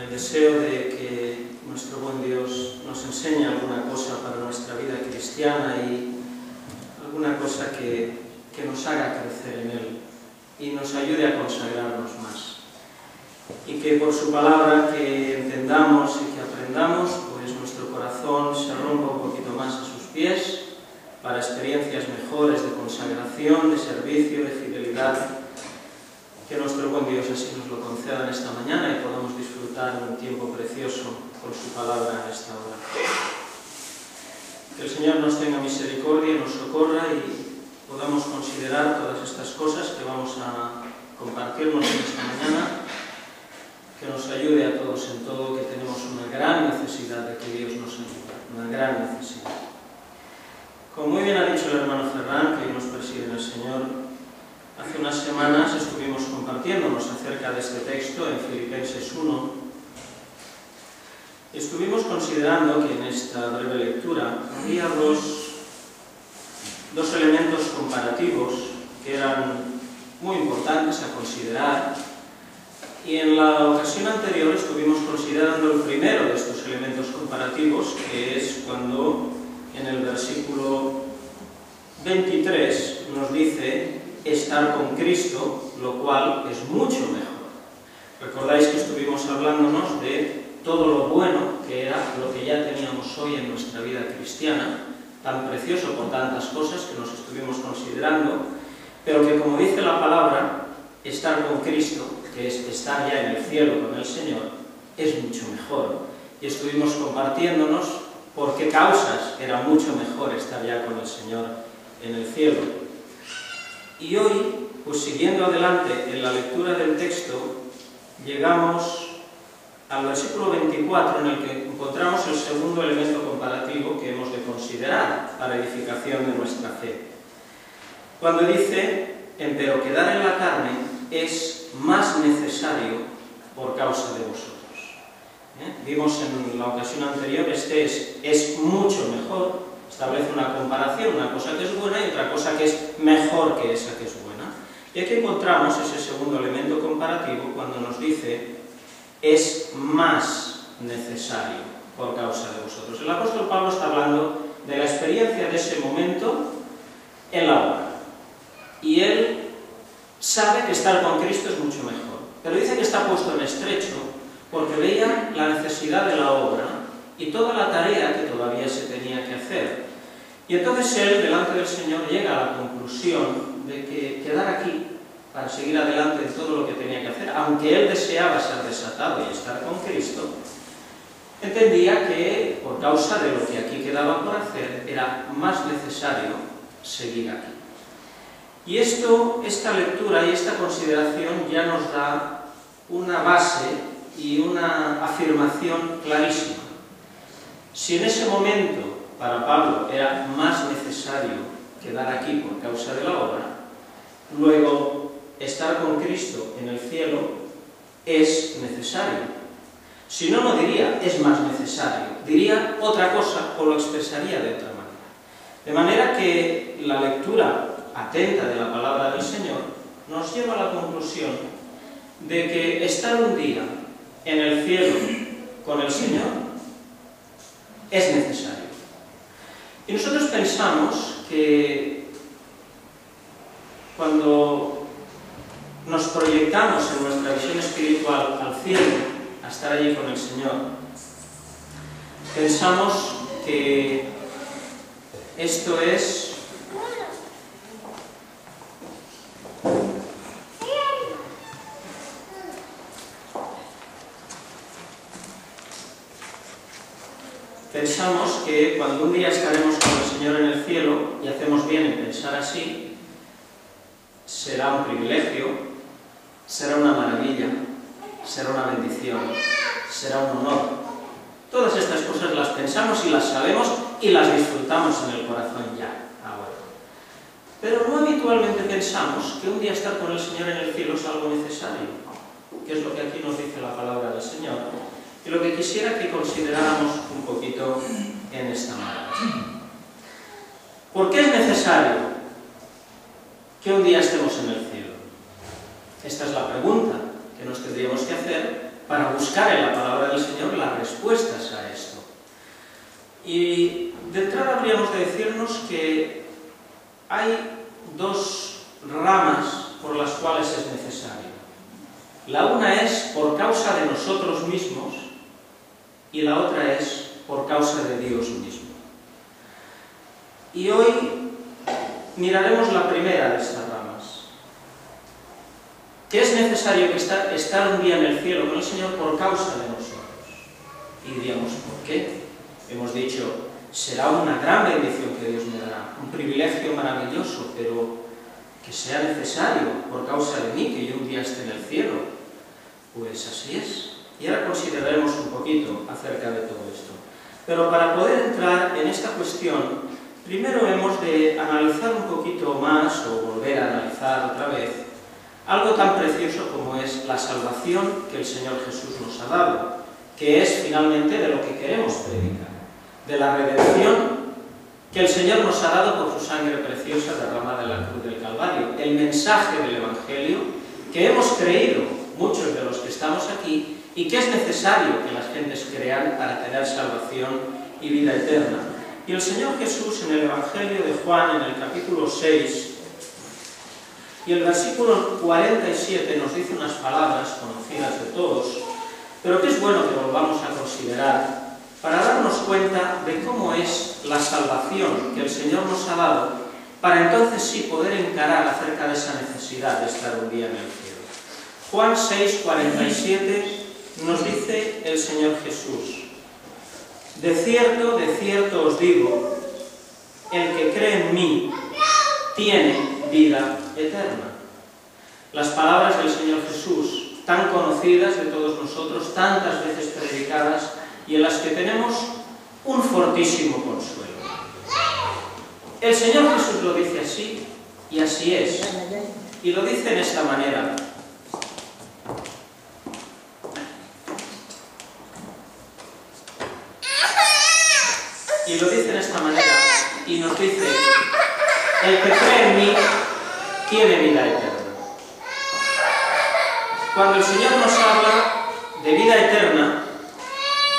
el deseo de que nuestro buen Dios nos enseñe alguna cosa para nuestra vida cristiana y alguna cosa que nos haga crecer en Él y nos ayude a consagrarnos más. Y que por su palabra que entendamos y que aprendamos, pues nuestro corazón se rompa un poquito más a sus pies para experiencias mejores de consagración, de servicio, de fidelidad. Que nuestro buen Dios así nos lo conceda en esta mañana y podamos disfrutar de un tiempo precioso con su palabra en esta hora. Que el Señor nos tenga misericordia y nos socorra y podamos considerar todas estas cosas que vamos a compartirnos en esta mañana, que nos ayude a todos en todo, que tenemos una gran necesidad de que Dios nos ayude, una gran necesidad. Como muy bien ha dicho el hermano Ferran, que hoy nos preside en el Señor, hace unas semanas estuvimos compartiéndonos acerca de este texto en Filipenses 1. Estuvimos considerando que en esta breve lectura había dos elementos comparativos que eran muy importantes a considerar, y en la ocasión anterior estuvimos considerando el primero de estos elementos comparativos, que es cuando en el versículo 23 nos dice estar con Cristo, lo cual es mucho mejor. Recordáis que estuvimos hablándonos de todo lo bueno que era lo que ya teníamos hoy en nuestra vida cristiana, tan precioso por tantas cosas que nos estuvimos considerando, pero que, como dice la palabra, estar con Cristo, que es estar ya en el cielo con el Señor, es mucho mejor. Y estuvimos compartiéndonos por qué causas era mucho mejor estar ya con el Señor en el cielo. Y hoy, pues siguiendo adelante en la lectura del texto, llegamos al versículo 24, en el que encontramos el segundo elemento comparativo que hemos de considerar para edificación de nuestra fe. Cuando dice, empero quedar en la carne es más necesario por causa de vosotros. Vimos en la ocasión anterior, es mucho mejor, establece una comparación, una cosa que es buena y otra cosa que es mejor que esa que es buena. Y aquí encontramos ese segundo elemento comparativo cuando nos dice es más necesario por causa de vosotros. El apóstol Pablo está hablando de la experiencia de ese momento en la obra. Y él sabe que estar con Cristo es mucho mejor. Pero dice que está puesto en estrecho porque veía la necesidad de la obra y toda la tarea que todavía se tenía que hacer. Y entonces él, delante del Señor, llega a la conclusión de que quedar aquí para seguir adelante en todo lo que tenía que hacer, aunque él deseaba ser desatado y estar con Cristo, entendía que por causa de lo que aquí quedaba por hacer era más necesario seguir aquí. Y esta lectura y esta consideración ya nos da una base y una afirmación clarísima. Si en ese momento para Pablo era más necesario quedar aquí por causa de la obra, luego estar con Cristo en el cielo es necesario. Si no, no diría es más necesario, diría otra cosa o lo expresaría de otra manera. De manera que la lectura atenta de la palabra del Señor nos lleva a la conclusión de que estar un día en el cielo con el Señor es necesario. Y nosotros pensamos que cuando nos proyectamos en nuestra visión espiritual al cielo, a estar allí con el Señor, pensamos que esto es pensamos que cuando un día estaremos con el Señor en el cielo, y hacemos bien en pensar así, será un privilegio, será una maravilla, será una bendición, será un honor. Todas estas cosas las pensamos y las sabemos y las disfrutamos en el corazón ya, ahora. Pero no habitualmente pensamos que un día estar con el Señor en el cielo es algo necesario, que es lo que aquí nos dice la palabra del Señor, y lo que quisiera que consideráramos un poquito en esta manera. ¿Por qué es necesario que un día estemos en el cielo? Esta es la pregunta que nos tendríamos que hacer para buscar en la palabra del Señor las respuestas a esto. Y de entrada habríamos de decirnos que hay dos ramas por las cuales es necesario. La una es por causa de nosotros mismos y la otra es por causa de Dios mismo. Y hoy miraremos la primera de estas ramas, que es necesario estar un día en el cielo con el Señor por causa de nosotros. Y diríamos, ¿por qué? Hemos dicho, será una gran bendición que Dios me dará, un privilegio maravilloso, pero que sea necesario por causa de mí, que yo un día esté en el cielo. Pues así es. Y ahora consideraremos un poquito acerca de todo esto. Pero para poder entrar en esta cuestión, primero hemos de analizar un poquito más, o volver a analizar otra vez, algo tan precioso como es la salvación que el Señor Jesús nos ha dado, que es finalmente de lo que queremos predicar, de la redención que el Señor nos ha dado por su sangre preciosa derramada en la cruz del Calvario, el mensaje del Evangelio que hemos creído muchos de los que estamos aquí y que es necesario que las gentes crean para tener salvación y vida eterna. Y el Señor Jesús en el Evangelio de Juan, en el capítulo 6, y el versículo 47 nos dice unas palabras conocidas de todos, pero que es bueno que volvamos a considerar para darnos cuenta de cómo es la salvación que el Señor nos ha dado, para entonces sí poder encarar acerca de esa necesidad de estar un día en el cielo. Juan 6, 47 nos dice el Señor Jesús: de cierto os digo, el que cree en mí tiene vida eterna. Las palabras del Señor Jesús, tan conocidas de todos nosotros, tantas veces predicadas, y en las que tenemos un fortísimo consuelo. El Señor Jesús lo dice así, y así es. Y lo dice en esta manera. Y lo dice en esta manera, y nos dice, el que cree en mí tiene vida eterna. Cuando el Señor nos habla de vida eterna,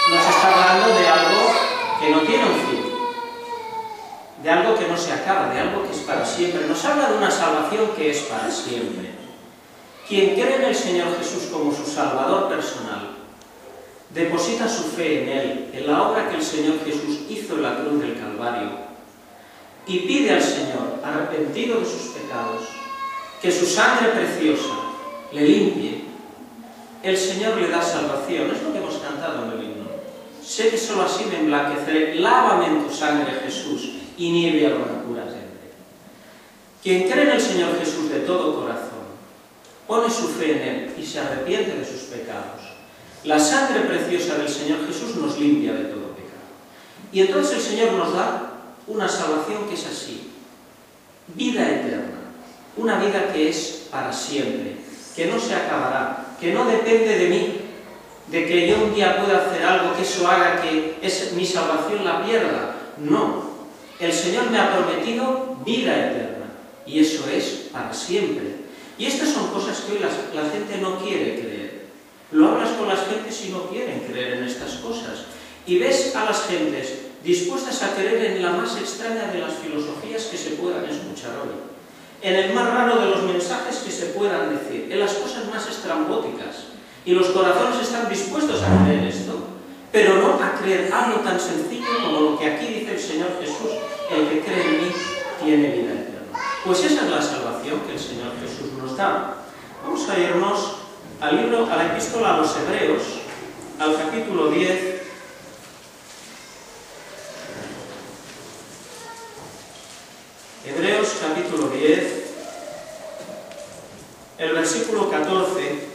nos está hablando de algo que no tiene un fin, de algo que no se acaba, de algo que es para siempre. Nos habla de una salvación que es para siempre. Quien cree en el Señor Jesús como su Salvador personal, deposita su fe en Él, en la obra que el Señor Jesús hizo en la cruz del Calvario, y pide al Señor, arrepentido de sus pecados, que su sangre preciosa le limpie. El Señor le da salvación. Es lo que hemos cantado en el himno. Sé que solo así me emblanqueceré. Lávame en tu sangre, Jesús, y nieve a blancura tendré. Quien cree en el Señor Jesús de todo corazón, pone su fe en Él y se arrepiente de sus pecados, la sangre preciosa del Señor Jesús nos limpia de todo pecado. Y entonces el Señor nos da una salvación que es así: vida eterna, una vida que es para siempre, que no se acabará, que no depende de mí, de que yo un día pueda hacer algo que eso haga que mi salvación la pierda. No, el Señor me ha prometido vida eterna, y eso es para siempre. Y estas son cosas que hoy la gente no quiere creer. Lo hablas con las gentes y no quieren creer en estas cosas. Y ves a las gentes dispuestas a creer en la más extraña de las filosofías que se puedan escuchar hoy, en el más raro de los mensajes que se puedan decir, en las cosas más estrambóticas. Y los corazones están dispuestos a creer esto, pero no a creer algo tan sencillo como lo que aquí dice el Señor Jesús: el que cree en mí tiene vida eterna. Pues esa es la salvación que el Señor Jesús nos da. Vamos a irnos a la epístola a los Hebreos, al capítulo 10. Hebreos capítulo 10, el versículo 14,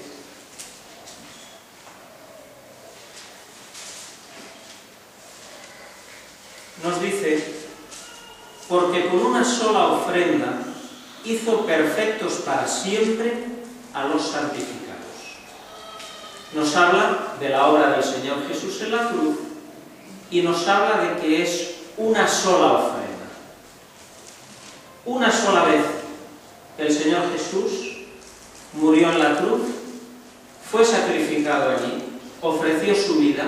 nos dice: porque con una sola ofrenda hizo perfectos para siempre a los santificados. Nos habla de la obra del Señor Jesús en la cruz y nos habla de que es una sola ofrenda. Una sola vez el Señor Jesús murió en la cruz, fue sacrificado allí, ofreció su vida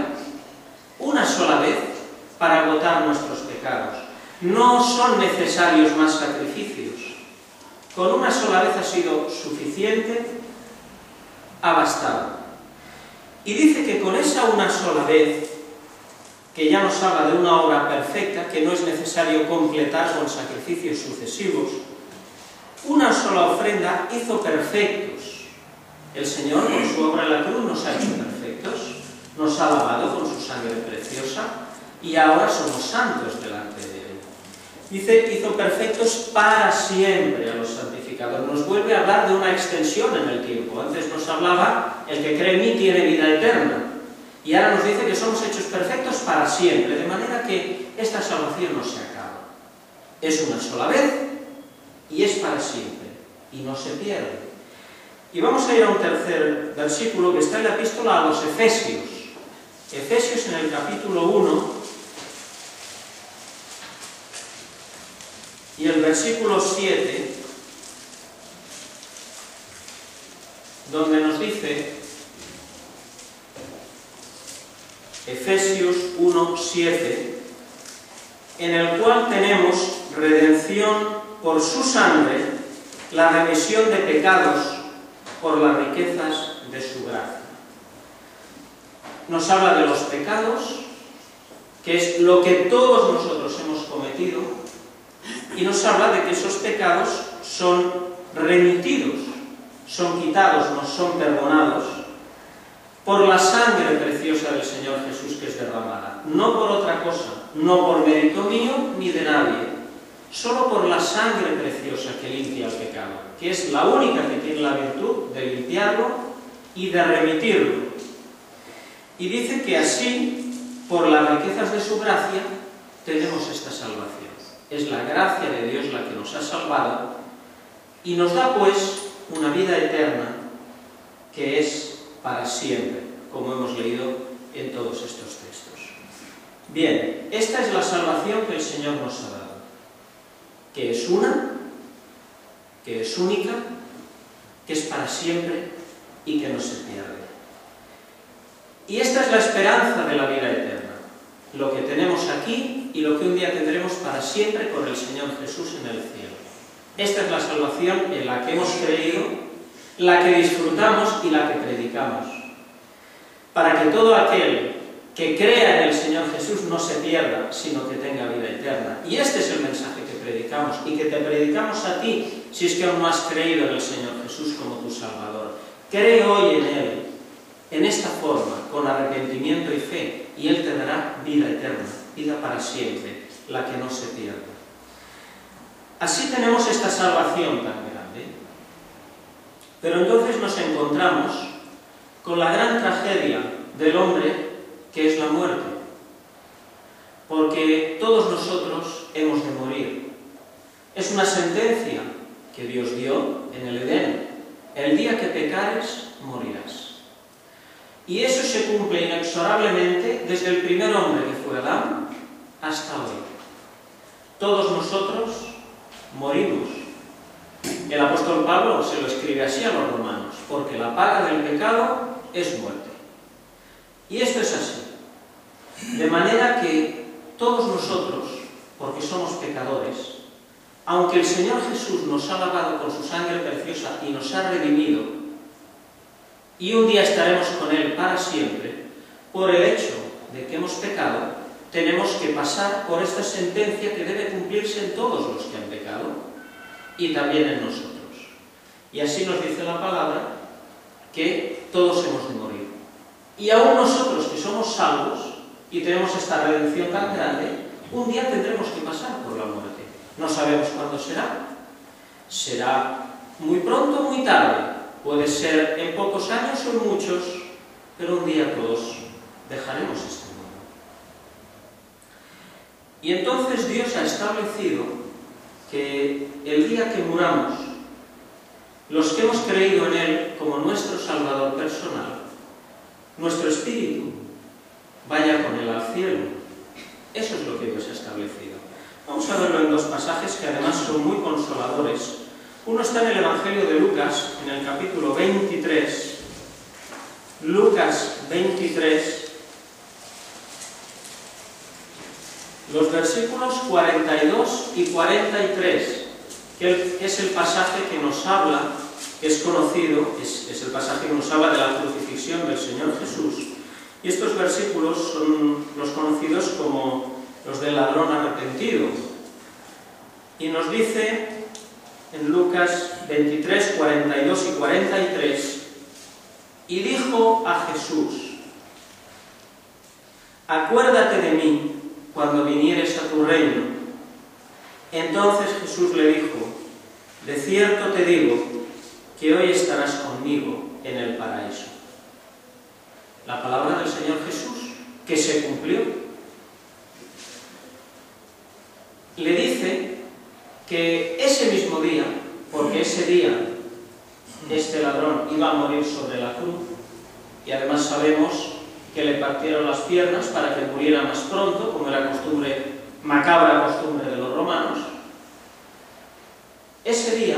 una sola vez para agotar nuestros pecados. No son necesarios más sacrificios. Con una sola vez ha sido suficiente, ha bastado. Y dice que con esa una sola vez, que ya nos habla de una obra perfecta, que no es necesario completar con sacrificios sucesivos, una sola ofrenda hizo perfectos. El Señor, con su obra en la cruz, nos ha hecho perfectos, nos ha lavado con su sangre preciosa y ahora somos santos delante de Él. Dice, hizo perfectos para siempre a los santificados. Nos vuelve a hablar de una extensión en el tiempo. Antes nos hablaba, el que cree en mí tiene vida eterna. Y ahora nos dice que somos hechos perfectos para siempre, de manera que esta salvación no se acaba. Es una sola vez y es para siempre, y no se pierde. Y vamos a ir a un tercer versículo que está en la epístola a los Efesios. Efesios en el capítulo 1 y el versículo 7, donde nos dice, Efesios 1, 7, en el cual tenemos redención por su sangre, la remisión de pecados por las riquezas de su gracia. Nos habla de los pecados, que es lo que todos nosotros hemos cometido, y nos habla de que esos pecados son remitidos, son quitados, nos son perdonados por la sangre preciosa del Señor Jesús que es derramada. No por otra cosa, no por mérito mío ni de nadie, solo por la sangre preciosa que limpia el pecado, que es la única que tiene la virtud de limpiarlo y de remitirlo. Y dice que así, por las riquezas de su gracia, tenemos esta salvación. Es la gracia de Dios la que nos ha salvado y nos da pues una vida eterna que es para siempre, como hemos leído en todos estos textos. Bien, esta es la salvación que el Señor nos ha dado, que es una, que es única, que es para siempre y que no se pierde. Y esta es la esperanza de la vida eterna, lo que tenemos aquí y lo que un día tendremos para siempre con el Señor Jesús en el cielo. Esta es la salvación en la que hemos creído, la que disfrutamos y la que predicamos, para que todo aquel que crea en el Señor Jesús no se pierda, sino que tenga vida eterna. Y este es el mensaje que predicamos y que te predicamos a ti, si es que aún no has creído en el Señor Jesús como tu Salvador. Cree hoy en Él, en esta forma, con arrepentimiento y fe, y Él te dará vida eterna, vida para siempre, la que no se pierda. Así tenemos esta salvación tan grande. Pero entonces nos encontramos con la gran tragedia del hombre, que es la muerte. Porque todos nosotros hemos de morir. Es una sentencia que Dios dio en el Edén. El día que pecares, morirás. Y eso se cumple inexorablemente desde el primer hombre que fue Adán hasta hoy. Todos nosotros morimos. El apóstol Pablo se lo escribe así a los romanos, porque la paga del pecado es muerte. Y esto es así. De manera que todos nosotros, porque somos pecadores, aunque el Señor Jesús nos ha lavado con su sangre preciosa y nos ha redimido, y un día estaremos con Él para siempre, por el hecho de que hemos pecado, tenemos que pasar por esta sentencia que debe cumplirse en todos los que han pecado y también en nosotros. Y así nos dice la palabra que todos hemos de morir. Y aún nosotros que somos salvos y tenemos esta redención tan grande, un día tendremos que pasar por la muerte. No sabemos cuándo será. Será muy pronto o muy tarde. Puede ser en pocos años o en muchos, pero un día todos dejaremos este mundo. Y entonces Dios ha establecido que el día que muramos, los que hemos creído en Él como nuestro Salvador personal, nuestro espíritu vaya con Él al cielo. Eso es lo que Dios ha establecido. Vamos a verlo en dos pasajes que además son muy consoladores. Uno está en el Evangelio de Lucas, en el capítulo 23, Lucas 23, los versículos 42 y 43, que es el pasaje que nos habla, que es conocido, es el pasaje que nos habla de la crucifixión del Señor Jesús. Y estos versículos son los conocidos como los del ladrón arrepentido. Y nos dice en Lucas 23, 42 y 43, y dijo a Jesús: acuérdate de mí cuando vinieres a tu reino. Entonces Jesús le dijo: de cierto te digo que hoy estarás conmigo en el paraíso. La palabra del Señor Jesús, que se cumplió. Le dice que ese mismo día, porque ese día este ladrón iba a morir sobre la cruz, y además sabemos que le partieron las piernas para que muriera más pronto, como era costumbre, macabra costumbre de los romanos. Ese día,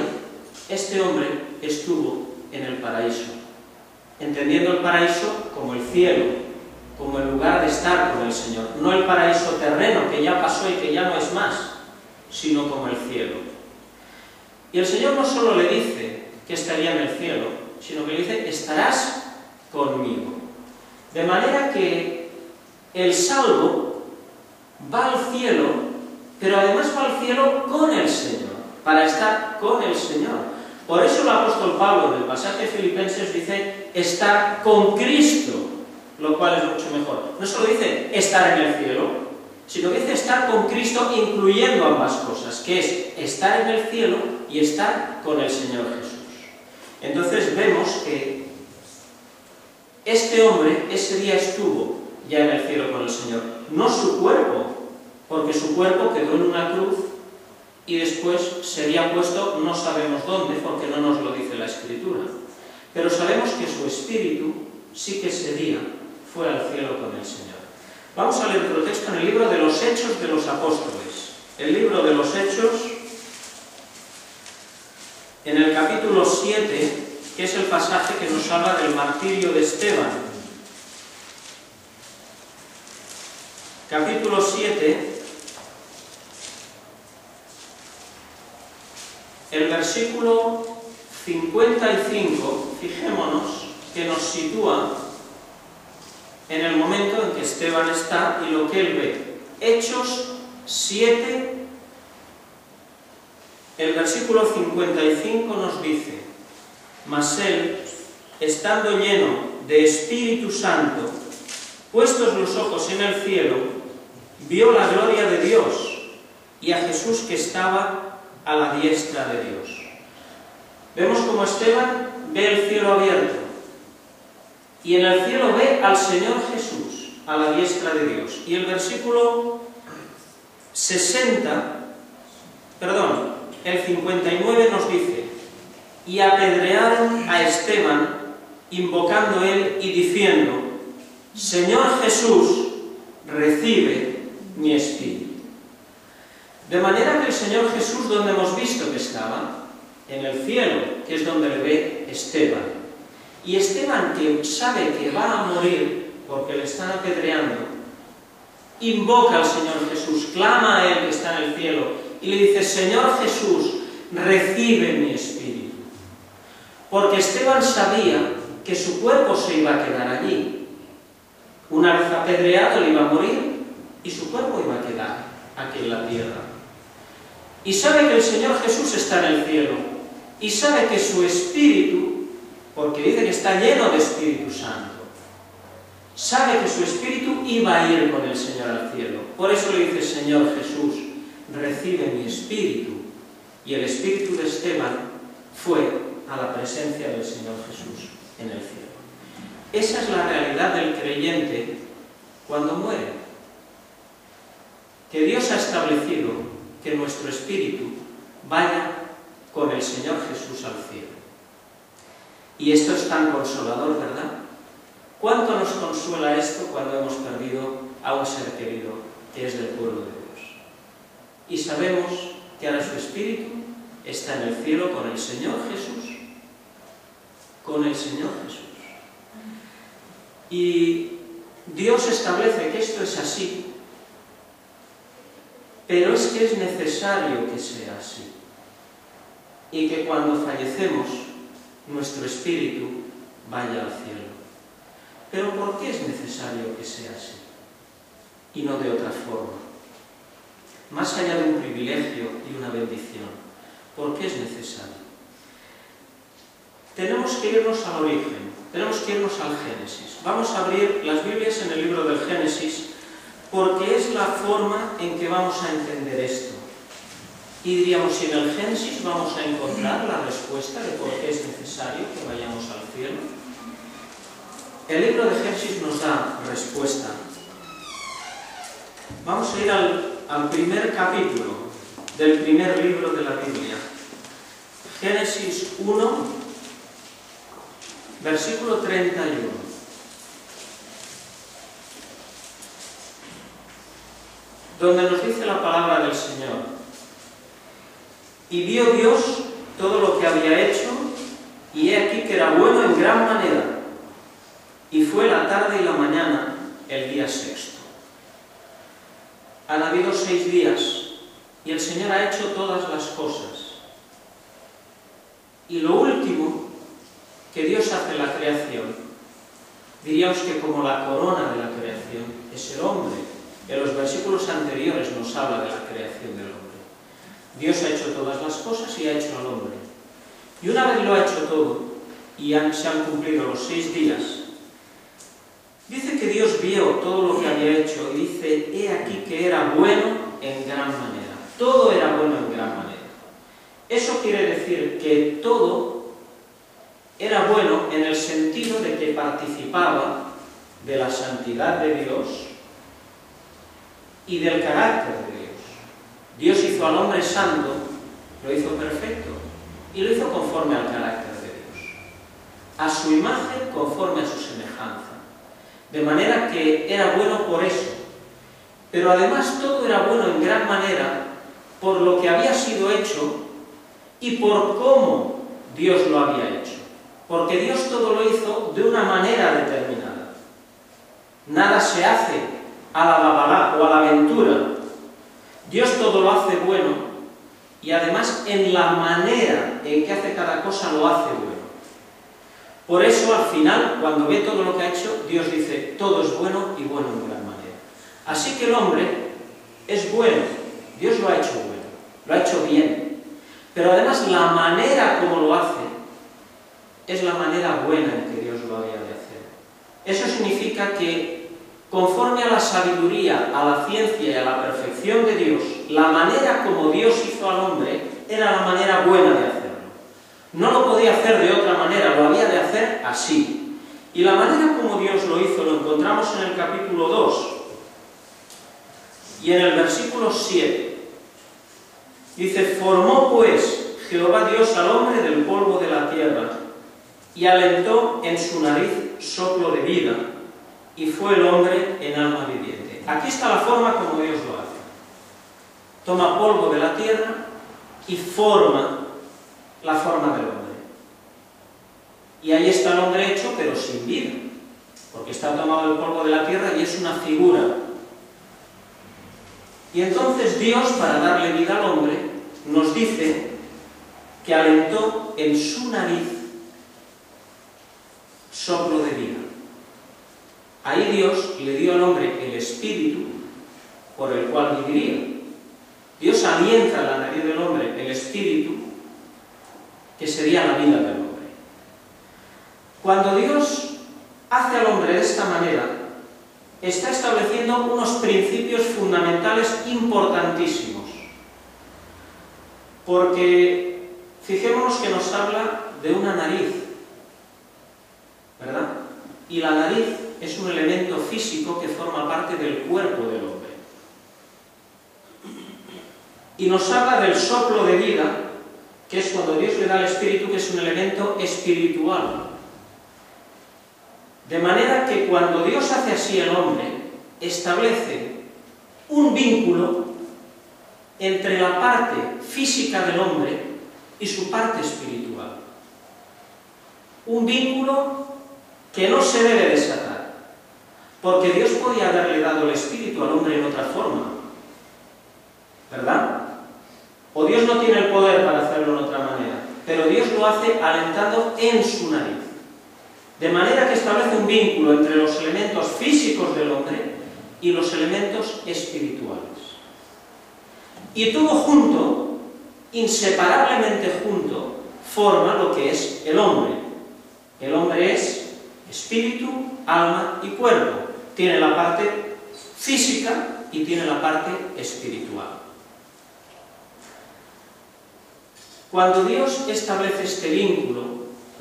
este hombre estuvo en el paraíso, entendiendo el paraíso como el cielo, como el lugar de estar con el Señor, no el paraíso terreno que ya pasó y que ya no es más, sino como el cielo. Y el Señor no solo le dice que estaría en el cielo, sino que le dice: estarás conmigo. De manera que el salvo va al cielo, pero además va al cielo con el Señor, para estar con el Señor. Por eso el apóstol Pablo en el pasaje de Filipenses dice estar con Cristo, lo cual es mucho mejor. No solo dice estar en el cielo, sino que dice estar con Cristo, incluyendo ambas cosas, que es estar en el cielo y estar con el Señor Jesús. Entonces vemos que este hombre ese día estuvo ya en el cielo con el Señor, no su cuerpo, porque su cuerpo quedó en una cruz y después sería puesto no sabemos dónde, porque no nos lo dice la Escritura, pero sabemos que su espíritu sí que ese día fue al cielo con el Señor. Vamos a leer otro texto en el libro de los Hechos de los Apóstoles. El libro de los Hechos, en el capítulo 7, que es el pasaje que nos habla del martirio de Esteban. Capítulo 7, el versículo 55, fijémonos que nos sitúa en el momento en que Esteban está y lo que él ve. Hechos 7, el versículo 55 nos dice: mas él, estando lleno de Espíritu Santo, puestos los ojos en el cielo, vio la gloria de Dios y a Jesús que estaba a la diestra de Dios. Vemos como Esteban ve el cielo abierto y en el cielo ve al Señor Jesús a la diestra de Dios. Y el versículo 59 nos dice: y apedrearon a Esteban, invocando él y diciendo: Señor Jesús, recibe mi espíritu. De manera que el Señor Jesús, donde hemos visto que estaba, en el cielo, que es donde le ve Esteban. Y Esteban, que sabe que va a morir porque le están apedreando, invoca al Señor Jesús, clama a él que está en el cielo y le dice: Señor Jesús, recibe mi espíritu. Porque Esteban sabía que su cuerpo se iba a quedar allí. Una vez apedreado, le iba a morir y su cuerpo iba a quedar aquí en la tierra. Y sabe que el Señor Jesús está en el cielo y sabe que su espíritu, porque dice que está lleno de Espíritu Santo, sabe que su espíritu iba a ir con el Señor al cielo. Por eso le dice: Señor Jesús, recibe mi espíritu. Y el espíritu de Esteban fue a la presencia del Señor Jesús en el cielo. Esa es la realidad del creyente cuando muere. Que Dios ha establecido que nuestro espíritu vaya con el Señor Jesús al cielo. Y esto es tan consolador, ¿verdad? ¿Cuánto nos consuela esto cuando hemos perdido a un ser querido que es del pueblo de Dios? Y sabemos que ahora su espíritu está en el cielo con el Señor Jesús. Con el Señor Jesús. Y Dios establece que esto es así, pero es que es necesario que sea así. Y que cuando fallecemos, nuestro espíritu vaya al cielo. Pero ¿por qué es necesario que sea así? Y no de otra forma. Más allá de un privilegio y una bendición, ¿por qué es necesario? Tenemos que irnos al origen, tenemos que irnos al Génesis. Vamos a abrir las Biblias en el libro del Génesis, porque es la forma en que vamos a entender esto. Y diríamos, si en el Génesis vamos a encontrar la respuesta de por qué es necesario que vayamos al cielo. El libro de Génesis nos da respuesta. Vamos a ir al primer capítulo del primer libro de la Biblia. Génesis 1, versículo 31. Donde nos dice la palabra del Señor. Y vio Dios todo lo que había hecho, y he aquí que era bueno en gran manera. Y fue la tarde y la mañana el día sexto. Han habido 6 días, y el Señor ha hecho todas las cosas. Y lo último que Dios hace en la creación, diríamos que como la corona de la creación, es el hombre. En los versículos anteriores nos habla de la creación del hombre. Dios ha hecho todas las cosas y ha hecho al hombre. Y una vez lo ha hecho todo, y se han cumplido los 6 días, dice que Dios vio todo lo que había hecho y dice, he aquí que era bueno en gran manera. Todo era bueno en gran manera. Eso quiere decir que todo era bueno en el sentido de que participaba de la santidad de Dios y del carácter de Dios. Dios hizo al hombre santo, lo hizo perfecto, y lo hizo conforme al carácter de Dios, a su imagen, conforme a su semejanza, de manera que era bueno por eso, pero además todo era bueno en gran manera por lo que había sido hecho y por cómo Dios lo había hecho, porque Dios todo lo hizo de una manera determinada. Nada se hace a la babalá o a la aventura. Dios todo lo hace bueno y además en la manera en que hace cada cosa lo hace bueno. Por eso al final, cuando ve todo lo que ha hecho, Dios dice, todo es bueno y bueno en gran manera. Así que el hombre es bueno, Dios lo ha hecho bueno, lo ha hecho bien. Pero además la manera como lo hace es la manera buena en que Dios lo había de hacer. Eso significa que conforme a la sabiduría, a la ciencia y a la perfección de Dios, la manera como Dios hizo al hombre era la manera buena de hacerlo. No lo podía hacer de otra manera, lo había de hacer así. Y la manera como Dios lo hizo lo encontramos en el capítulo 2 y en el versículo 7. Dice, formó pues Jehová Dios al hombre del polvo de la tierra y alentó en su nariz soplo de vida, y fue el hombre en alma viviente. Aquí está la forma como Dios lo hace. Toma polvo de la tierra y forma la forma del hombre. Y ahí está el hombre hecho, pero sin vida, porque está tomado el polvo de la tierra y es una figura. Y entonces Dios, para darle vida al hombre, nos dice que alentó en su nariz soplo de vida. Ahí Dios le dio al hombre el espíritu por el cual viviría. Dios alienta en la nariz del hombre el espíritu, que sería la vida del hombre. Cuando Dios hace al hombre de esta manera, está estableciendo unos principios fundamentales importantísimos. Porque fijémonos que nos habla de una nariz, ¿verdad? Y la nariz es un elemento físico que forma parte del cuerpo del hombre. Y nos habla del soplo de vida, que es cuando Dios le da el espíritu, que es un elemento espiritual. De manera que cuando Dios hace así al hombre, establece un vínculo entre la parte física del hombre y su parte espiritual. Un vínculo que no se debe desatar, Porque Dios podía haberle dado el Espíritu al hombre en otra forma, ¿verdad? O Dios no tiene el poder para hacerlo en otra manera, pero Dios lo hace alentando en su nariz. De manera que establece un vínculo entre los elementos físicos del hombre y los elementos espirituales. Y todo junto, inseparablemente junto, forma lo que es el hombre. El hombre es espíritu, alma y cuerpo. Tiene la parte física y tiene la parte espiritual. Cuando Dios establece este vínculo,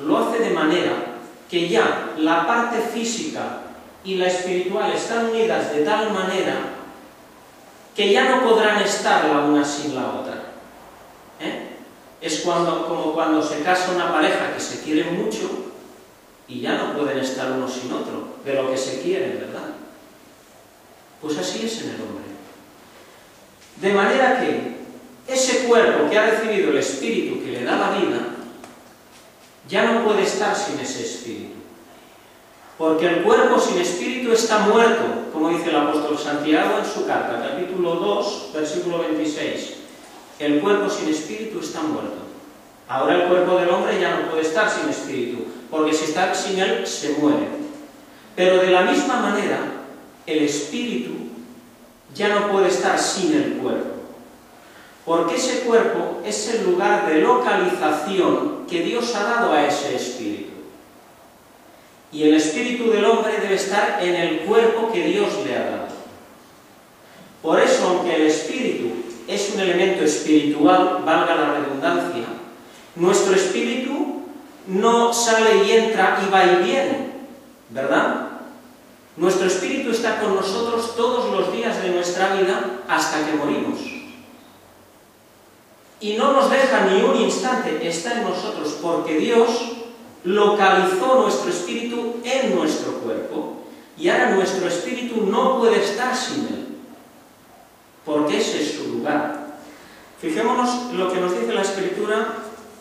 lo hace de manera que ya la parte física y la espiritual están unidas de tal manera que ya no podrán estar la una sin la otra. Es como cuando se casa una pareja que se quiere mucho y ya no pueden estar uno sin otro, de lo que se quieren, ¿verdad? Pues así es en el hombre. De manera que ese cuerpo que ha recibido el espíritu que le da la vida, ya no puede estar sin ese espíritu. Porque el cuerpo sin espíritu está muerto, como dice el apóstol Santiago en su carta, capítulo 2, versículo 26. El cuerpo sin espíritu está muerto. Ahora el cuerpo del hombre ya no puede estar sin espíritu, porque si está sin él, se muere. Pero de la misma manera, el espíritu ya no puede estar sin el cuerpo. Porque ese cuerpo es el lugar de localización que Dios ha dado a ese espíritu. Y el espíritu del hombre debe estar en el cuerpo que Dios le ha dado. Por eso, aunque el espíritu es un elemento espiritual, valga la redundancia, nuestro espíritu no sale y entra y va y viene, ¿verdad? Nuestro espíritu está con nosotros todos los días de nuestra vida hasta que morimos. Y no nos deja ni un instante, está en nosotros, porque Dios localizó nuestro espíritu en nuestro cuerpo, y ahora nuestro espíritu no puede estar sin él, porque ese es su lugar. Fijémonos lo que nos dice la Escritura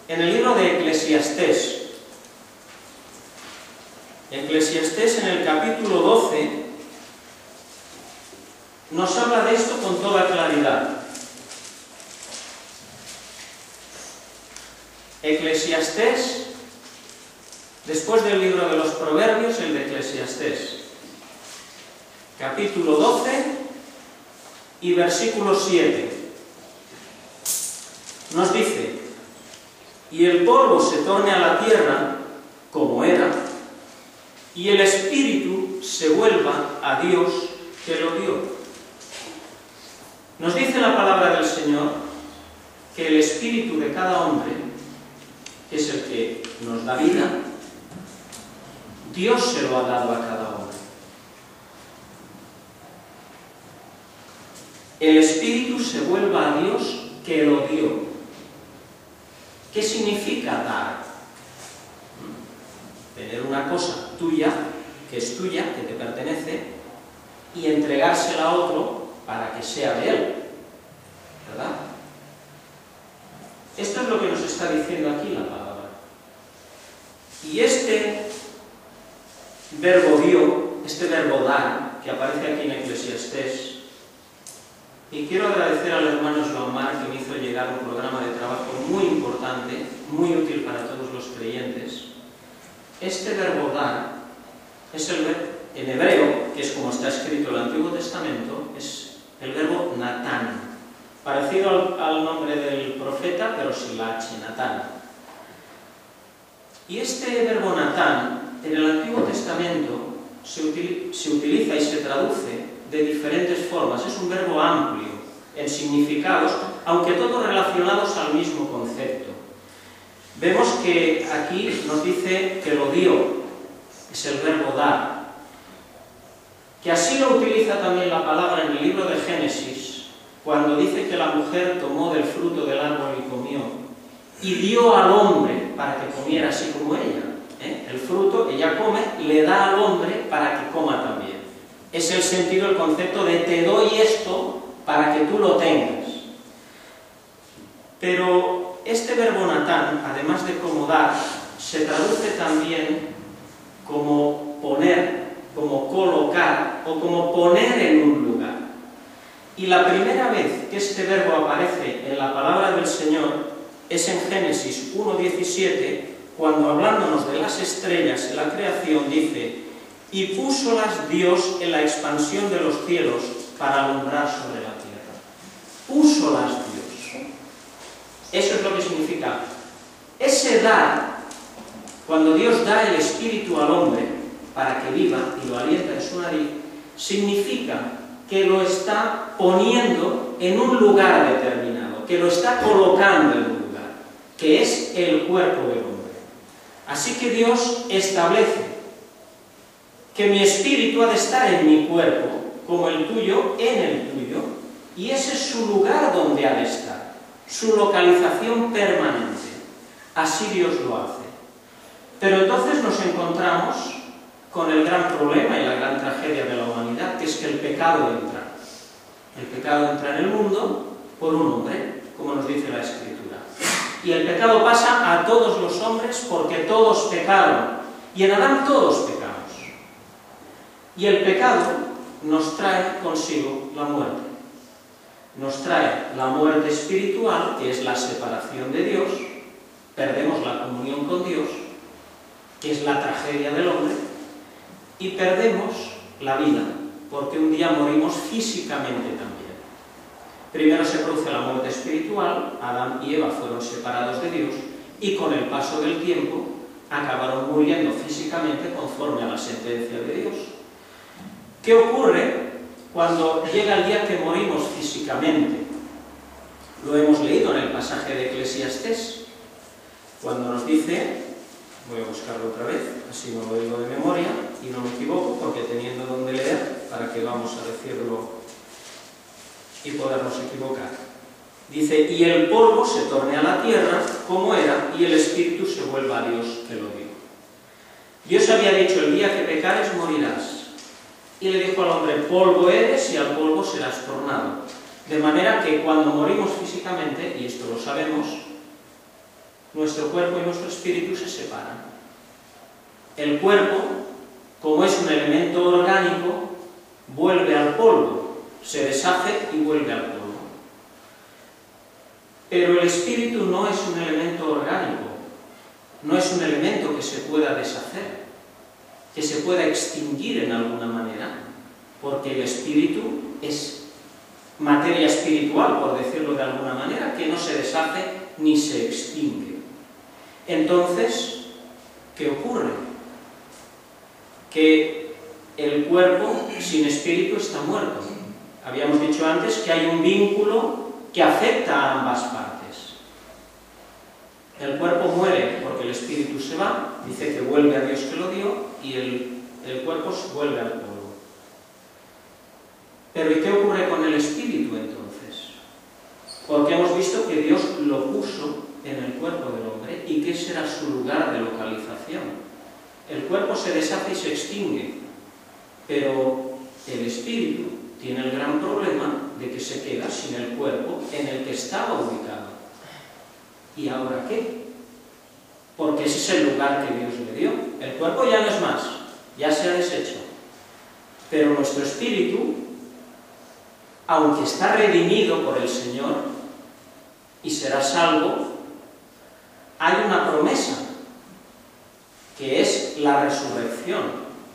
en el libro de Eclesiastés. Eclesiastés, en el capítulo 12, nos habla de esto con toda claridad. Eclesiastés, después del libro de los Proverbios, el de Eclesiastés, capítulo 12 y versículo 7, nos dice: y el polvo se torne a la tierra como era, y el espíritu se vuelva a Dios que lo dio. Nos dice la palabra del Señor que el espíritu de cada hombre, que es el que nos da vida, Dios se lo ha dado a cada hombre. El espíritu se vuelva a Dios que lo dio. ¿Qué significa dar? Tener una cosa tuya, que es tuya, que te pertenece, y entregársela a otro para que sea de él, ¿verdad? Esto es lo que nos está diciendo aquí la palabra. Y este verbo dio, este verbo dar, que aparece aquí en Eclesiastés, y quiero agradecer al hermano Joan Marc que me hizo llegar un programa de trabajo muy importante, muy útil para todos los creyentes. Este verbo dar es en hebreo, que es como está escrito en el Antiguo Testamento, es el verbo Natán, parecido al nombre del profeta, pero sin la H, Natán. Y este verbo Natán, en el Antiguo Testamento, se utiliza y se traduce de diferentes formas. Es un verbo amplio en significados, aunque todos relacionados al mismo concepto. Vemos que aquí nos dice que lo dio, es el verbo dar, que así lo utiliza también la palabra en el libro de Génesis, cuando dice que la mujer tomó del fruto del árbol y comió, y dio al hombre para que comiera así como ella. El fruto, ella come, le da al hombre para que coma también. Es el sentido, el concepto de te doy esto para que tú lo tengas. Pero este verbo natán, además de como dar, se traduce también como poner como colocar o como poner en un lugar. Y la primera vez que este verbo aparece en la palabra del Señor es en Génesis 1:17, cuando hablándonos de las estrellas en la creación dice: y púsolas Dios en la expansión de los cielos para alumbrar sobre la tierra. Púsolas Dios. Eso es lo que significa. Ese dar, cuando Dios da el Espíritu al hombre para que viva y lo alienta en su nariz, significa que lo está poniendo en un lugar determinado, que lo está colocando en un lugar, que es el cuerpo del hombre. Así que Dios establece que mi espíritu ha de estar en mi cuerpo, como el tuyo en el tuyo, y ese es su lugar donde ha de estar, su localización permanente. Así Dios lo hace. Pero entonces nos encontramos con el gran problema y la gran tragedia de la humanidad, que es que el pecado entra. El pecado entra en el mundo por un hombre, como nos dice la Escritura. Y el pecado pasa a todos los hombres porque todos pecaron. Y en Adán todos pecamos. Y el pecado nos trae consigo la muerte. Nos trae la muerte espiritual, que es la separación de Dios. Perdemos la comunión con Dios, que es la tragedia del hombre. Y perdemos la vida, porque un día morimos físicamente también. Primero se produce la muerte espiritual, Adán y Eva fueron separados de Dios, y con el paso del tiempo acabaron muriendo físicamente conforme a la sentencia de Dios. ¿Qué ocurre cuando llega el día que morimos físicamente? Lo hemos leído en el pasaje de Eclesiastés, cuando nos dice, voy a buscarlo otra vez, así no lo digo de memoria y no me equivoco, porque teniendo donde leer, para que vamos a decirlo y podernos equivocar. Dice: y el polvo se torne a la tierra como era, y el espíritu se vuelva a Dios que lo dio. Dios había dicho: el día que pecares morirás. Y le dijo al hombre: polvo eres y al polvo serás tornado. De manera que cuando morimos físicamente, y esto lo sabemos, nuestro cuerpo y nuestro espíritu se separan. El cuerpo, como es un elemento orgánico, vuelve al polvo, se deshace y vuelve al polvo. Pero el espíritu no es un elemento orgánico, no es un elemento que se pueda deshacer, que se pueda extinguir en alguna manera, porque el espíritu es materia espiritual, por decirlo de alguna manera, que no se deshace ni se extingue. Entonces, ¿qué ocurre? Que el cuerpo sin espíritu está muerto. Habíamos dicho antes que hay un vínculo que afecta a ambas partes. El cuerpo muere porque el espíritu se va, dice que vuelve a Dios que lo dio, y el cuerpo vuelve al polvo. Pero ¿y qué ocurre con el espíritu entonces? Porque hemos visto que Dios lo puso en el cuerpo del hombre y que ese era su lugar de localización. El cuerpo se deshace y se extingue, pero el espíritu tiene el gran problema de que se queda sin el cuerpo en el que estaba ubicado. ¿Y ahora qué? Porque ese es el lugar que Dios le dio. El cuerpo ya no es más, ya se ha deshecho. Pero nuestro espíritu, aunque está redimido por el Señor y será salvo, hay una promesa, que es la resurrección,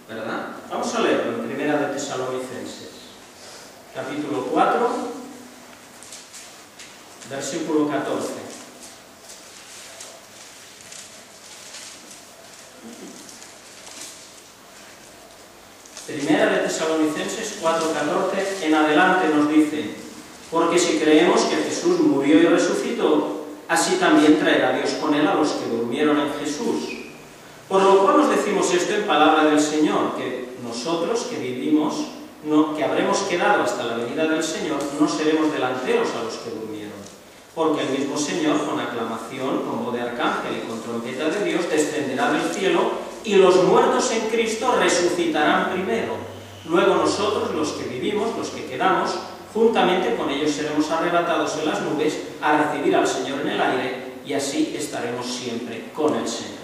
¿verdad? Vamos a leerlo en Primera de Tesalonicenses, capítulo 4, versículo 14. Primera de Tesalonicenses 4:14 en adelante nos dice: porque si creemos que Jesús murió y resucitó, así también traerá Dios con él a los que durmieron en Jesús. Por lo cual os decimos esto en palabra del Señor, que nosotros que vivimos, que habremos quedado hasta la venida del Señor, no seremos delanteros a los que durmieron. Porque el mismo Señor, con aclamación, con voz de arcángel y con trompeta de Dios, descenderá del cielo, y los muertos en Cristo resucitarán primero. Luego nosotros, los que vivimos, los que quedamos, juntamente con ellos seremos arrebatados en las nubes a recibir al Señor en el aire, y así estaremos siempre con el Señor.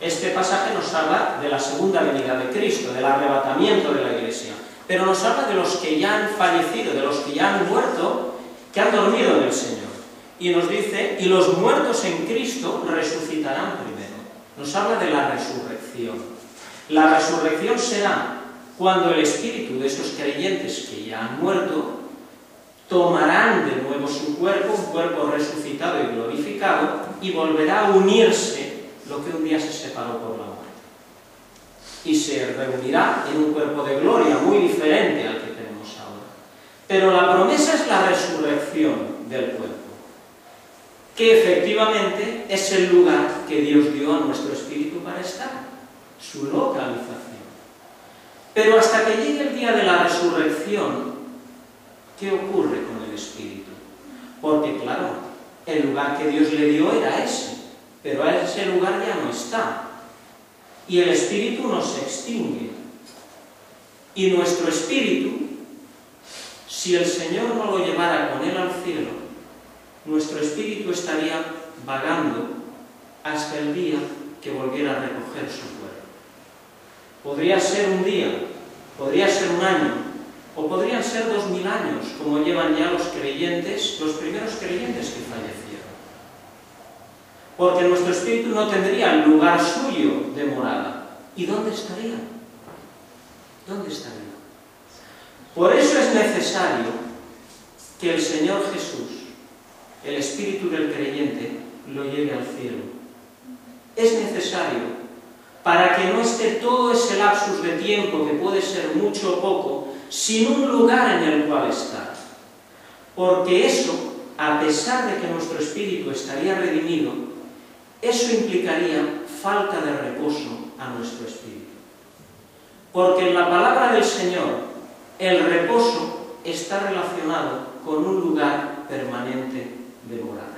Este pasaje nos habla de la segunda venida de Cristo, del arrebatamiento de la Iglesia, pero nos habla de los que ya han fallecido, de los que ya han muerto, que han dormido en el Señor. Y nos dice, y los muertos en Cristo resucitarán primero. Nos habla de la resurrección. La resurrección será cuando el espíritu de esos creyentes que ya han muerto tomarán de nuevo su cuerpo, un cuerpo resucitado y glorificado, y volverá a unirse lo que un día se separó por la muerte. Y se reunirá en un cuerpo de gloria muy diferente al que tenemos ahora. Pero la promesa es la resurrección del cuerpo, que efectivamente es el lugar que Dios dio a nuestro espíritu para estar, su localización. Pero hasta que llegue el día de la resurrección, ¿qué ocurre con el espíritu? Porque claro, el lugar que Dios le dio era ese, pero a ese lugar ya no está. Y el espíritu no se extingue. Y nuestro espíritu, si el Señor no lo llevara con él al cielo, nuestro espíritu estaría vagando hasta el día que volviera a recoger su cuerpo. Podría ser un día, podría ser un año, o podrían ser 2000 años, como llevan ya los creyentes, los primeros creyentes que fallecieron. Porque nuestro espíritu no tendría el lugar suyo de morada. ¿Y dónde estaría? ¿Dónde estaría? Por eso es necesario que el Señor Jesús, el espíritu del creyente, lo lleve al cielo. Es necesario para que no esté todo ese lapsus de tiempo, que puede ser mucho o poco, sin un lugar en el cual estar. Porque eso, a pesar de que nuestro espíritu estaría redimido, eso implicaría falta de reposo a nuestro espíritu. Porque en la palabra del Señor, el reposo está relacionado con un lugar permanente de morada.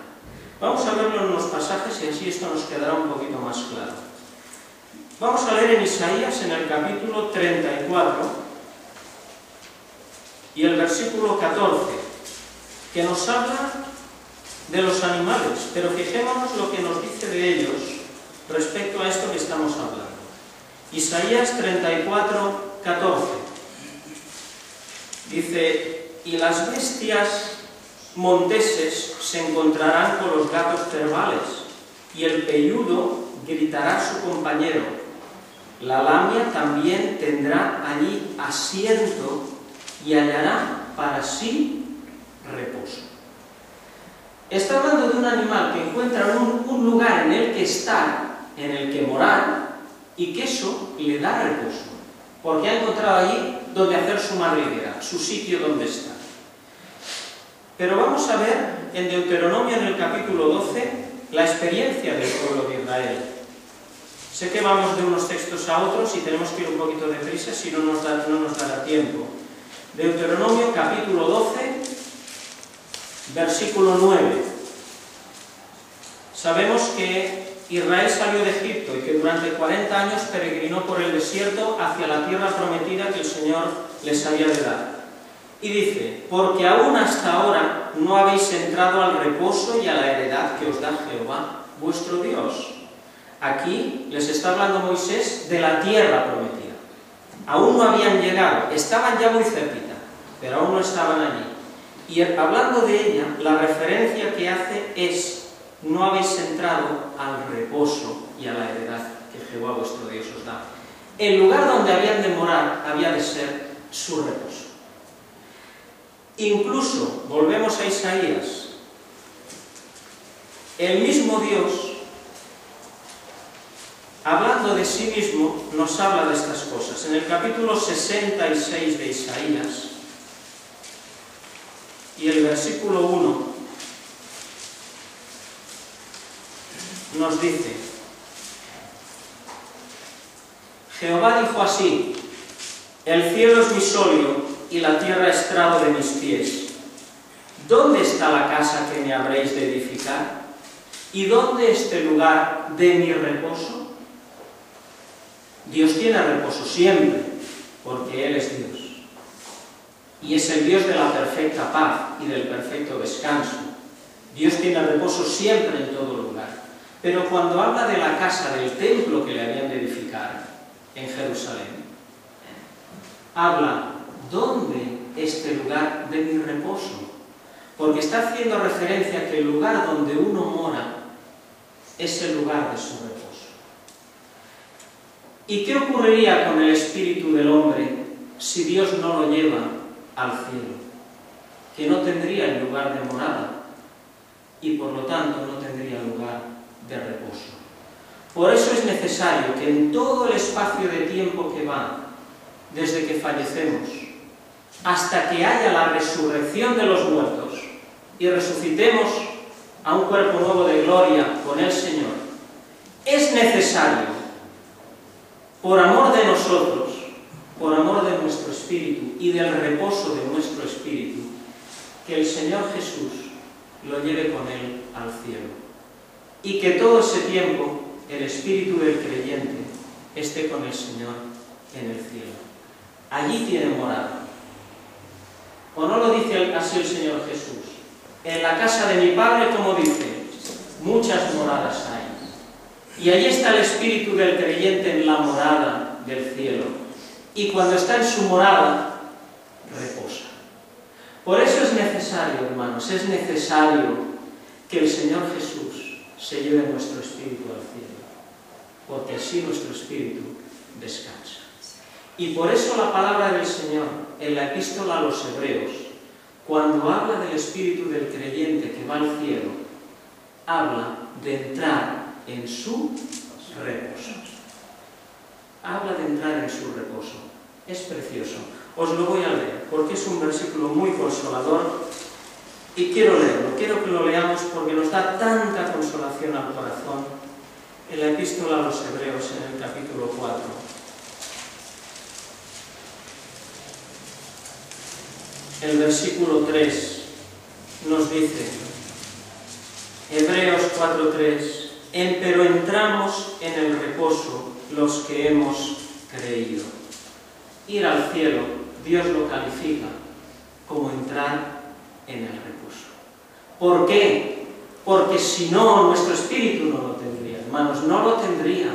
Vamos a verlo en unos pasajes y así esto nos quedará un poquito más claro. Vamos a leer en Isaías, en el capítulo 34, y el versículo 14, que nos habla de los animales, pero fijémonos lo que nos dice de ellos respecto a esto que estamos hablando. Isaías 34, 14. Dice, y las bestias monteses se encontrarán con los gatos cervales, y el pelludo gritará a su compañero. La lamia también tendrá allí asiento y hallará para sí reposo. Está hablando de un animal que encuentra un lugar en el que estar, en el que morar, y que eso le da reposo, porque ha encontrado allí donde hacer su madriguera, su sitio donde estar. Pero vamos a ver en Deuteronomio, en el capítulo 12, la experiencia del pueblo de Israel. Sé que vamos de unos textos a otros y tenemos que ir un poquito deprisa, si no nos dará tiempo. Deuteronomio, capítulo 12, versículo 9. Sabemos que Israel salió de Egipto y que durante 40 años peregrinó por el desierto hacia la tierra prometida que el Señor les había de dar. Y dice, porque aún hasta ahora no habéis entrado al reposo y a la heredad que os da Jehová, vuestro Dios. Aquí les está hablando Moisés de la tierra prometida. Aún no habían llegado, estaban ya muy cerquita, pero aún no estaban allí. Y hablando de ella, la referencia que hace es, no habéis entrado al reposo y a la heredad que Jehová vuestro Dios os da. El lugar donde habían de morar había de ser su reposo. Incluso, volvemos a Isaías, el mismo Dios, hablando de sí mismo, nos habla de estas cosas. En el capítulo 66 de Isaías, y el versículo 1, nos dice, Jehová dijo así, el cielo es mi solio y la tierra estrado de mis pies. ¿Dónde está la casa que me habréis de edificar? ¿Y dónde este lugar de mi reposo? Dios tiene reposo siempre, porque Él es Dios. Y es el Dios de la perfecta paz y del perfecto descanso. Dios tiene reposo siempre en todo lugar. Pero cuando habla de la casa, del templo que le habían de edificar en Jerusalén, habla, ¿dónde este lugar de mi reposo? Porque está haciendo referencia a que el lugar donde uno mora es el lugar de su reposo. ¿Y qué ocurriría con el espíritu del hombre si Dios no lo lleva al cielo? Que no tendría el lugar de morada y por lo tanto no tendría lugar de reposo. Por eso es necesario que en todo el espacio de tiempo que va desde que fallecemos hasta que haya la resurrección de los muertos y resucitemos a un cuerpo nuevo de gloria con el Señor, es necesario, por amor de nosotros, por amor de nuestro espíritu y del reposo de nuestro espíritu, que el Señor Jesús lo lleve con Él al cielo. Y que todo ese tiempo el espíritu del creyente esté con el Señor en el cielo. Allí tiene morada. ¿O no lo dice así el Señor Jesús? En la casa de mi Padre, como dice, muchas moradas hay. Y allí está el espíritu del creyente en la morada del cielo. Y cuando está en su morada, reposa. Por eso es necesario, hermanos, es necesario que el Señor Jesús se lleve nuestro espíritu al cielo, porque así nuestro espíritu descansa. Y por eso la palabra del Señor en la epístola a los Hebreos, cuando habla del espíritu del creyente que va al cielo, habla de entrar en su reposo. Habla de entrar en su reposo. Es precioso. Os lo voy a leer, porque es un versículo muy consolador y quiero leerlo. Quiero que lo leamos porque nos da tanta consolación al corazón. En la epístola a los Hebreos, en el capítulo 4. El versículo 3 nos dice, Hebreos 4:3, pero entramos en el reposo los que hemos creído. Ir al cielo, Dios lo califica como entrar en el reposo. ¿Por qué? Porque si no, nuestro espíritu no lo tendría, hermanos, no lo tendría.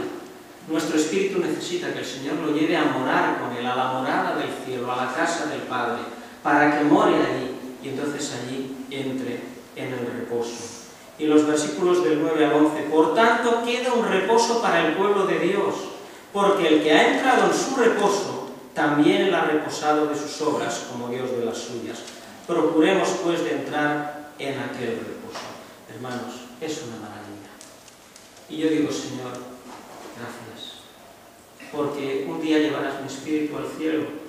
Nuestro espíritu necesita que el Señor lo lleve a morar con Él, a la morada del cielo, a la casa del Padre, para que more allí y entonces allí entre en el reposo. Y los versículos del 9 al 11, por tanto queda un reposo para el pueblo de Dios, porque el que ha entrado en su reposo, también él ha reposado de sus obras, como Dios de las suyas. Procuremos pues de entrar en aquel reposo. Hermanos, es una maravilla. Y yo digo, Señor, gracias, porque un día llevarás mi espíritu al cielo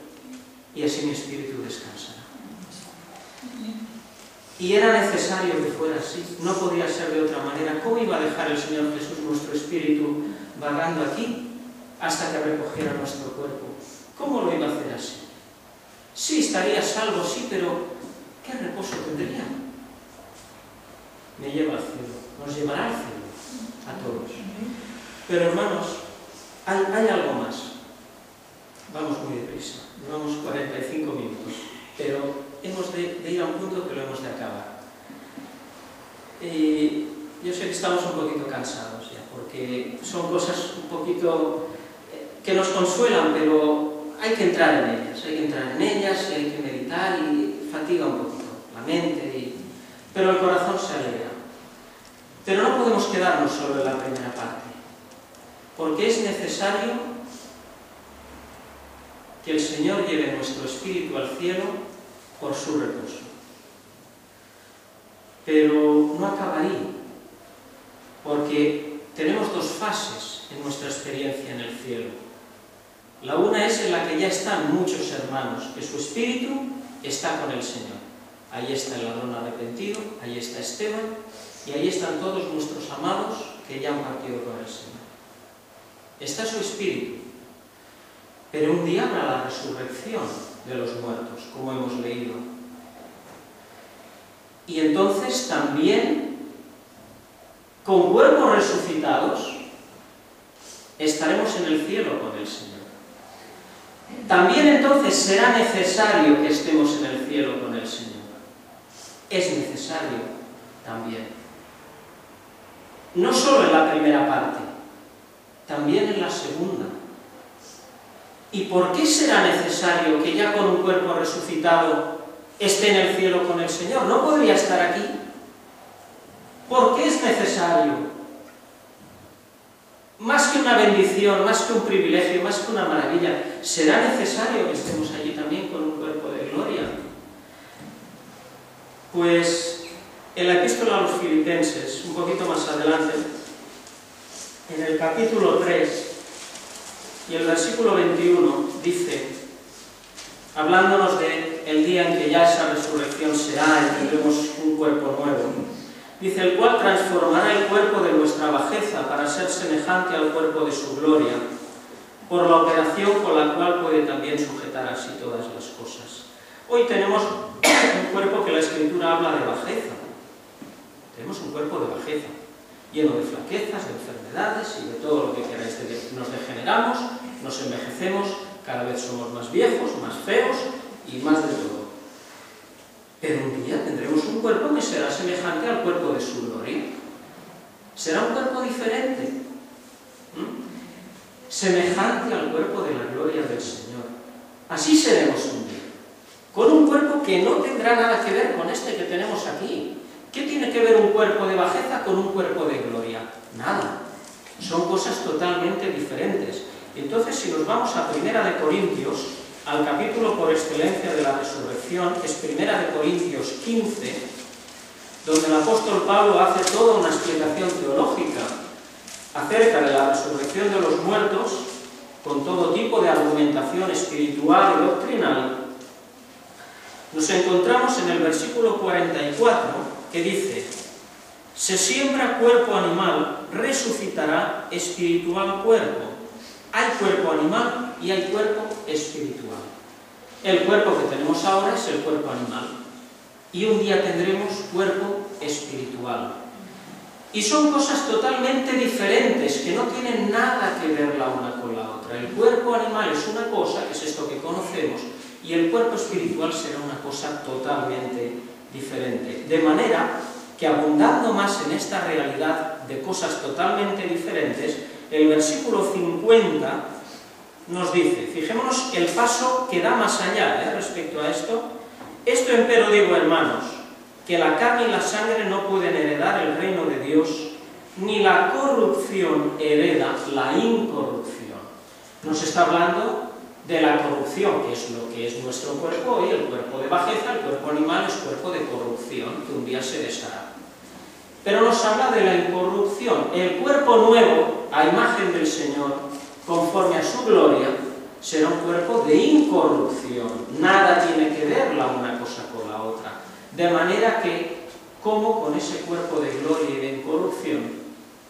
y así mi espíritu descansará. Y era necesario que fuera así, no podía ser de otra manera. ¿Cómo iba a dejar el Señor Jesús nuestro espíritu vagando aquí hasta que recogiera nuestro cuerpo? ¿Cómo lo iba a hacer así? Sí, estaría salvo, sí, pero ¿qué reposo tendría? Me lleva al cielo, nos llevará al cielo, a todos. Pero hermanos, hay algo más. Vamos muy deprisa, llevamos 45 minutos, pero hemos de ir a un punto que lo hemos de acabar. Yo sé que estamos un poquito cansados ya, porque son cosas un poquito que nos consuelan, pero hay que entrar en ellas, y hay que meditar y fatiga un poquito la mente, pero el corazón se alegra. Pero no podemos quedarnos solo en la primera parte, porque es necesario que el Señor lleve nuestro espíritu al cielo por su reposo. Pero no acabaría, porque tenemos dos fases en nuestra experiencia en el cielo. La una es en la que ya están muchos hermanos, que su espíritu está con el Señor. Ahí está el ladrón arrepentido, ahí está Esteban, y ahí están todos nuestros amados que ya han partido con el Señor. Está su espíritu. Pero un día habrá la resurrección de los muertos, como hemos leído. Y entonces también, con cuerpos resucitados, estaremos en el cielo con el Señor. También entonces será necesario que estemos en el cielo con el Señor. Es necesario también. no solo en la primera parte, también en la segunda. ¿Y por qué será necesario que ya con un cuerpo resucitado esté en el cielo con el Señor? ¿No podría estar aquí? ¿Por qué es necesario? Más que una bendición, más que un privilegio, más que una maravilla, ¿será necesario que estemos allí también con un cuerpo de gloria? Pues en la epístola a los Filipenses, un poquito más adelante, en el capítulo 3 y el versículo 21, dice, hablándonos de el día en que ya esa resurrección será y tendremos un cuerpo nuevo, dice, el cual transformará el cuerpo de vuestra bajeza para ser semejante al cuerpo de su gloria, por la operación con la cual puede también sujetar así todas las cosas. Hoy tenemos un cuerpo que la Escritura habla de bajeza. Tenemos un cuerpo de bajeza, lleno de flaquezas, de enfermedades y de todo lo que queráis. Nos degeneramos, nos envejecemos, cada vez somos más viejos, más feos y más de todo. Pero un día tendremos un cuerpo que será semejante al cuerpo de su gloria. Será un cuerpo diferente, semejante al cuerpo de la gloria del Señor. Así seremos un día, con un cuerpo que no tendrá nada que ver con este que tenemos aquí. ¿Qué tiene que ver un cuerpo de bajeza con un cuerpo de gloria? Nada. Son cosas totalmente diferentes. Entonces, si nos vamos a 1 de Corintios, al capítulo por excelencia de la resurrección, es 1 de Corintios 15, donde el apóstol Pablo hace toda una explicación teológica acerca de la resurrección de los muertos, con todo tipo de argumentación espiritual y doctrinal. Nos encontramos en el versículo 44, que dice, se siembra cuerpo animal, resucitará espiritual cuerpo. Hay cuerpo animal y hay cuerpo espiritual. El cuerpo que tenemos ahora es el cuerpo animal. Y un día tendremos cuerpo espiritual. Y son cosas totalmente diferentes, que no tienen nada que ver la una con la otra. El cuerpo animal es una cosa, que es esto que conocemos, y el cuerpo espiritual será una cosa totalmente diferente. De manera que, abundando más en esta realidad de cosas totalmente diferentes, el versículo 50 nos dice, fijémonos el paso que da más allá respecto a esto. Esto empero digo, hermanos, que la carne y la sangre no pueden heredar el reino de Dios, ni la corrupción hereda la incorrupción. Nos está hablando de la corrupción, que es lo que es nuestro cuerpo hoy, el cuerpo de bajeza, el cuerpo animal es cuerpo de corrupción, que un día se deshará. Pero nos habla de la incorrupción. El cuerpo nuevo, a imagen del Señor, conforme a su gloria, será un cuerpo de incorrupción. Nada tiene que ver la una cosa con la otra. De manera que, ¿cómo con ese cuerpo de gloria y de incorrupción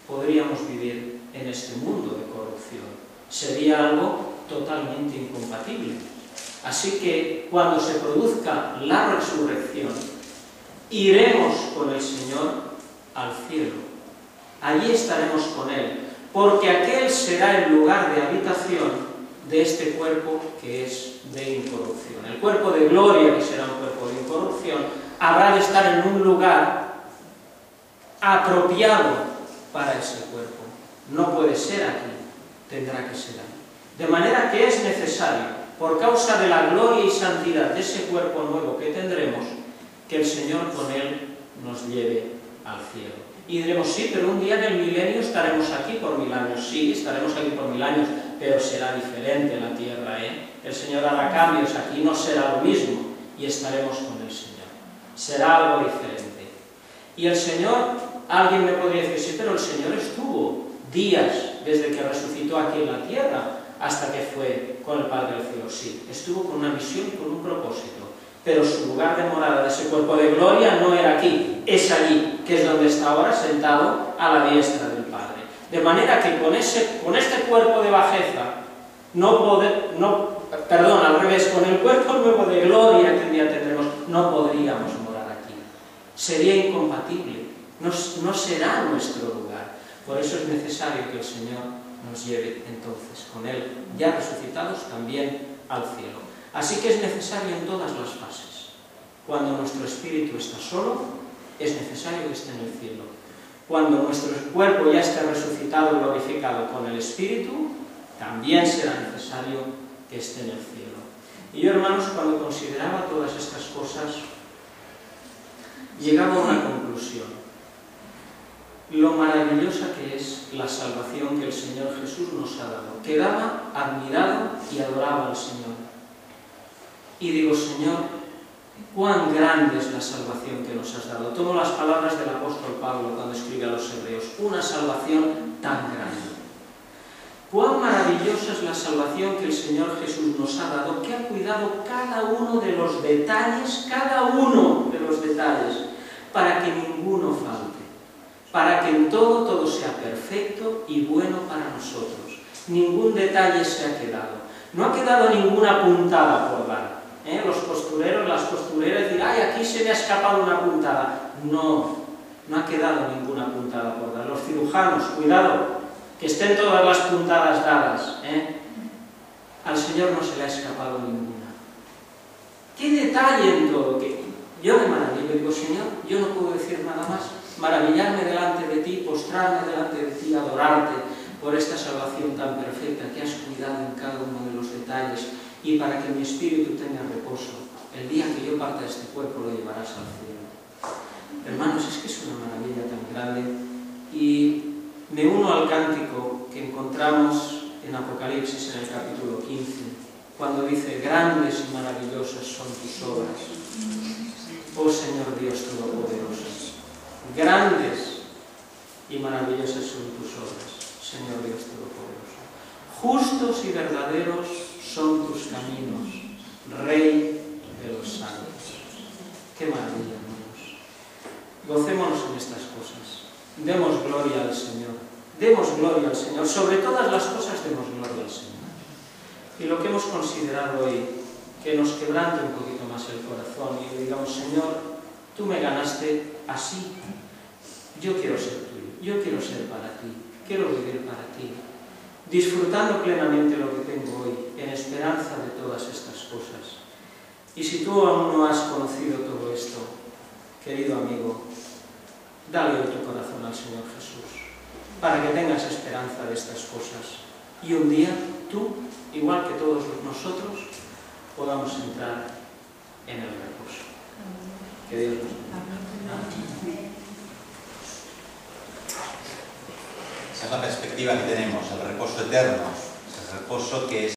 podríamos vivir en este mundo de corrupción? Sería algo totalmente incompatible. Así que, cuando se produzca la resurrección, iremos con el Señor al cielo. Allí estaremos con Él, porque aquel será el lugar de habitación de este cuerpo que es de incorrupción. El cuerpo de gloria, que será un cuerpo de incorrupción, habrá de estar en un lugar apropiado para ese cuerpo. No puede ser aquí, tendrá que ser ahí. De manera que es necesario, por causa de la gloria y santidad de ese cuerpo nuevo que tendremos, que el Señor con Él nos lleve al cielo. Y diremos, sí, pero un día en el milenio estaremos aquí por 1000 años. Sí, estaremos aquí por 1000 años, pero será diferente la tierra, El Señor hará cambios, aquí no será lo mismo, y estaremos con el Señor. Será algo diferente. Y el Señor, alguien me podría decir, sí, pero el Señor estuvo días desde que resucitó aquí en la tierra hasta que fue con el Padre del cielo. Sí, estuvo con una misión y con un propósito. Pero su lugar de morada de ese cuerpo de gloria no era aquí, es allí, que es donde está ahora sentado a la diestra del Padre. De manera que con este cuerpo de bajeza, al revés, con el cuerpo nuevo de gloria que un día tendremos, no podríamos morar aquí. Sería incompatible, no será nuestro lugar. Por eso es necesario que el Señor nos lleve entonces con Él, ya resucitados, también al cielo. Así que es necesario en todas las fases. Cuando nuestro espíritu está solo, es necesario que esté en el cielo. cuando nuestro cuerpo ya esté resucitado y glorificado con el Espíritu, también será necesario que esté en el cielo. Y yo, hermanos, cuando consideraba todas estas cosas, llegaba a una conclusión: lo maravillosa que es la salvación que el Señor Jesús nos ha dado. Quedaba admirado y adoraba al Señor. Y digo: Señor, cuán grande es la salvación que nos has dado. Tomo las palabras del apóstol Pablo cuando escribe a los Hebreos: una salvación tan grande. Cuán maravillosa es la salvación que el Señor Jesús nos ha dado, que ha cuidado cada uno de los detalles, para que ninguno falte, para que en todo sea perfecto y bueno para nosotros. Ningún detalle se ha quedado. No ha quedado ninguna puntada por dar. Los costureros, las costureras dicen: ¡ay, aquí se me ha escapado una puntada! No, no ha quedado ninguna puntada por dar. Los cirujanos, cuidado, que estén todas las puntadas dadas. Al Señor no se le ha escapado ninguna. ¡Qué detalle en todo! Que yo me maravillo, digo: Señor, yo no puedo decir nada más. Maravillarme delante de ti, postrarme delante de ti, adorarte por esta salvación tan perfecta que has cuidado en cada uno de los detalles, y para que mi espíritu tenga reposo. El día que yo parta de este cuerpo lo llevarás al cielo. Hermanos, es que es una maravilla tan grande. Y me uno al cántico que encontramos en Apocalipsis en el capítulo 15, cuando dice: grandes y maravillosas son tus obras, oh Señor Dios Todopoderoso. Grandes y maravillosas son tus obras, Señor Dios Todopoderoso. Justos y verdaderos son tus caminos, Rey de los santos. ¡Qué maravilla, hermanos! Gocémonos en estas cosas. Demos gloria al Señor. Demos gloria al Señor. Sobre todas las cosas demos gloria al Señor. Y lo que hemos considerado hoy, que nos quebrante un poquito más el corazón y digamos: Señor, tú me ganaste así. Yo quiero ser tuyo. Yo quiero ser para ti. Quiero vivir para ti, disfrutando plenamente lo que tengo hoy, en esperanza de todas estas cosas. Y si tú aún no has conocido todo esto, querido amigo, dale hoy tu corazón al Señor Jesús, para que tengas esperanza de estas cosas. Y un día tú, igual que todos nosotros, podamos entrar en el reposo. Que Dios nos bendiga. Esa es la perspectiva que tenemos, el reposo eterno, el reposo que es